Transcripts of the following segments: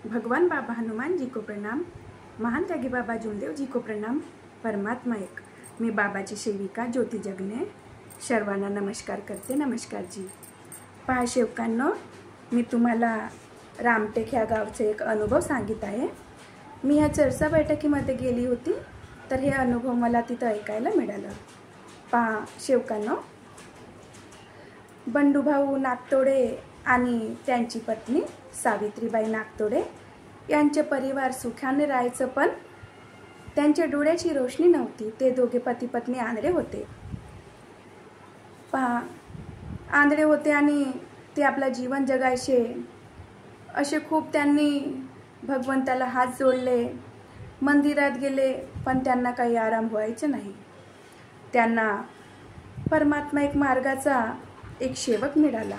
भगवान बाबा हनुमान जी को प्रणाम। महान त्यागी बाबा जुलदेव जी को प्रणाम। परमात्मा एक। मी बाबाची सेविका ज्योती जगने सर्वांना नमस्कार करते। नमस्कार जी। पहा सेवकांनो, मी तुम्हाला रामटेक ह्या गावचे एक अनुभव सांगित आहे। मी ह्या चर्चा बैठकीमध्ये गेली होती, तर हे अनुभव मला तिथं ऐकायला मिळालं। पहा सेवकांनो, बंडूभाऊ नागतोडे आणि त्यांची पत्नी सावित्रीबाई नागतोडे यांचे परिवार सुखाने राहायचं, पण त्यांच्या डोळ्याची रोशनी नव्हती। ते दोघे पती पत्नी आंधळे होते। पहा, आंधळे होते आणि ते आपलं जीवन जगायचे असे खूप त्यांनी भगवंताला हात जोडले, मंदिरात गेले, पण त्यांना काही आराम व्हायचा नाही। त्यांना परमात्मा एक मार्गाचा एक सेवक मिळाला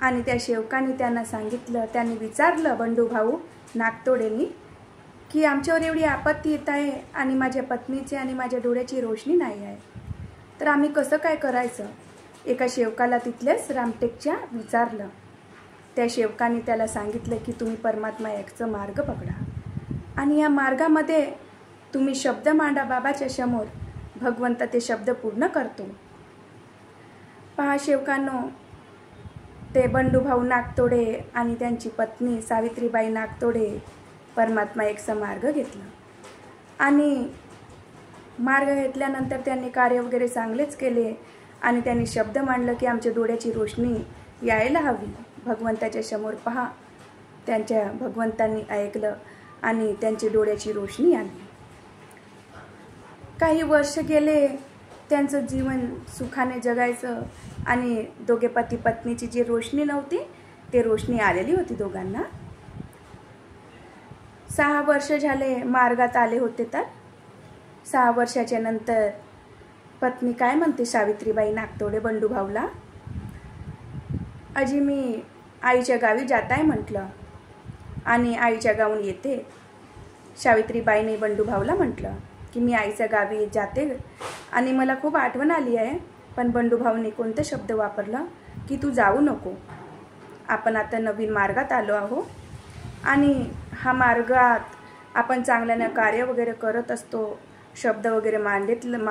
आणि त्या सेवकाने त्यांना सांगितलं, त्यांनी विचारलं बंडूभाऊ नागतोडेंनी की आमच्यावर एवढी आपत्ती येत आहे आणि माझ्या पत्नीची आणि माझ्या डोळ्याची रोशनी नाही आहे, तर आम्ही कसं काय करायचं? एका सेवकाला तिथलेच रामटेकच्या विचारलं। त्या सेवकाने त्याला सांगितलं की तुम्ही परमात्मा एकचा मार्ग पकडा आणि या मार्गामध्ये तुम्ही शब्द मांडा बाबाच्या समोर, भगवंत ते शब्द पूर्ण करतो। पहा सेवकांनो, ते बंडूभाऊ नागतोडे आणि त्यांची पत्नी सावित्रीबाई नागतोडे परमात्मा एकचा मार्ग घेतला आणि मार्ग घेतल्यानंतर त्यांनी कार्य वगैरे चांगलेच केले आणि त्यांनी शब्द मांडलं की आमच्या डोळ्याची रोशनी यायला हवी भगवंताच्या समोर। पहा, त्यांच्या भगवंतांनी ऐकलं आणि त्यांच्या डोळ्याची रोशनी आली। काही वर्ष गेले, त्यांचं जीवन सुखाने जगायचं आणि दोघे पती पत्नीची जी रोशनी नव्हती, ते रोशनी आलेली होती दोघांना। 6 वर्ष झाले मार्गात आले होते, तर 6 वर्षाच्या नंतर पत्नी काय म्हणते सावित्रीबाई नागतोडे बंडूभाऊला, अजी मी आईच्या गावी जात आहे म्हटलं आणि आईच्या गावून येते। सावित्रीबाईने बंडूभाऊला म्हटलं की मी आईच्या गावी जाते आणि मला खूप आठवण आली आहे, पण बंडूभाऊने कोणते शब्द वापरला की तू जाऊ नको, आपण आता नवीन मार्गात आलो आहो आणि हा मार्गात आपण चांगल्याने कार्य वगैरे करत असतो। शब्द वगैरे मांडितलं,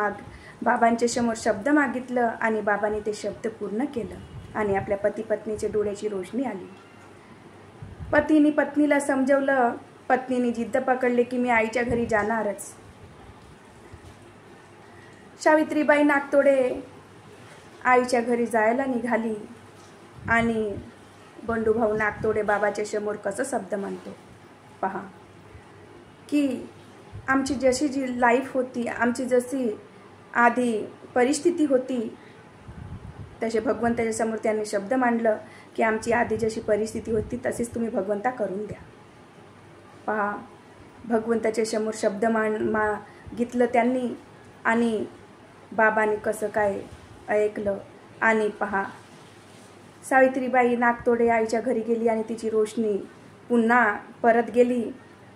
बाबांच्या समोर शब्द मागितलं आणि बाबांनी ते शब्द पूर्ण केलं आणि आपल्या पती पत्नीच्या डोळ्याची रोशनी आली। पतीने पत्नीला समजवलं, पत्नीने जिद्द पकडली की मी आईच्या घरी जाणारच। सावित्रीबाई नागतोडे आईच्या घरी जायला निघाली आणि बंडूभाऊ नागतोडे बाबाच्या समोर कसं शब्द म्हणतो पहा, की आमची जशी जी लाईफ होती, आमची जशी आधी परिस्थिती होती, तसे भगवंताच्या समोर त्यांनी शब्द मांडलं की आमची आधी जशी परिस्थिती होती तशीच तुम्ही भगवंता करून द्या। पहा, भगवंताच्या समोर शब्द मागितलं त्यांनी आणि बाबांनी कसं काय ऐकलं आणि पहा, सावित्रीबाई नागतोडे आईच्या घरी गेली आणि तिची रोशनी पुन्हा परत गेली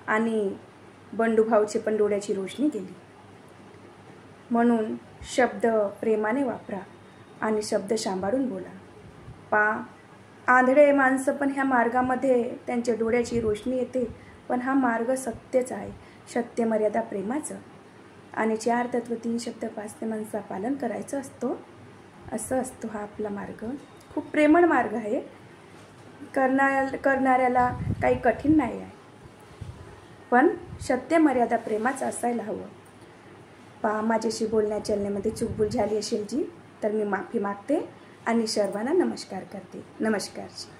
आणि बंडूभाऊची पण डोळ्याची रोशनी गेली। म्हणून शब्द प्रेमाने वापरा आणि शब्द सांभाळून बोला। पहा, आंधळे माणसं पण ह्या मार्गामध्ये त्यांच्या डोळ्याची रोशनी येते, पण हा मार्ग सत्यच आहे, सत्य मर्यादा प्रेमाचं आणि 4 तत्व 3 शब्द 5 नियमांचं पालन करायचं असतो। असं असतो हा आपला मार्ग, खूप प्रेमळ मार्ग आहे, करणाऱ्याला काही कठीण नाही आहे, पण सत्य मर्यादा प्रेमाचं असायला हवं। पहा, माझ्याशी बोलण्या चालण्यामध्ये चूकभूल झाली असेल जी, तर मी माफी मागते आणि सर्वांना नमस्कार करते। नमस्कार जी।